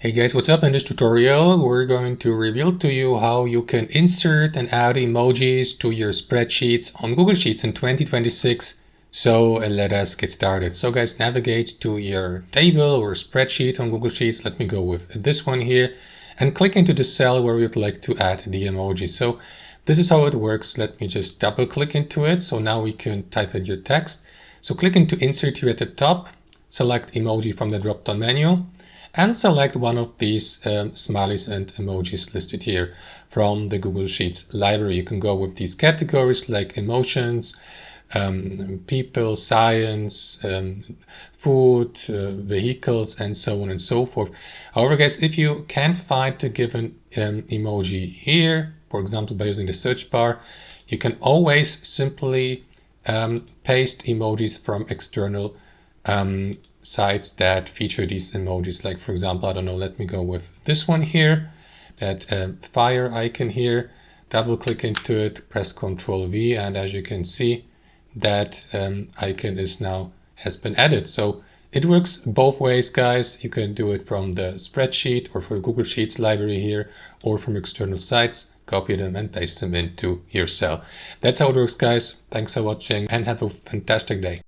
Hey guys, what's up? In this tutorial, we're going to reveal to you how you can insert and add emojis to your spreadsheets on Google Sheets in 2026. So let us get started. So guys, navigate to your table or spreadsheet on Google Sheets. Let me go with this one here and click into the cell where you'd like to add the emoji. So this is how it works. Let me just double click into it. So now we can type in your text. So click into insert here at the top, select emoji from the drop-down menu, and select one of these smileys and emojis listed here from the Google Sheets library. You can go with these categories like emotions, people, science, food, vehicles, and so on and so forth. However, guys, if you can't find the given emoji here, for example, by using the search bar, you can always simply paste emojis from external sites that feature these emojis. Like, for example, I don't know, let me go with this one here, that fire icon here, double click into it, press Ctrl V, and as you can see, that icon has been added. So it works both ways, guys. You can do it from the spreadsheet or from Google Sheets library here, or from external sites, copy them and paste them into your cell. That's how it works, guys. Thanks for watching and have a fantastic day.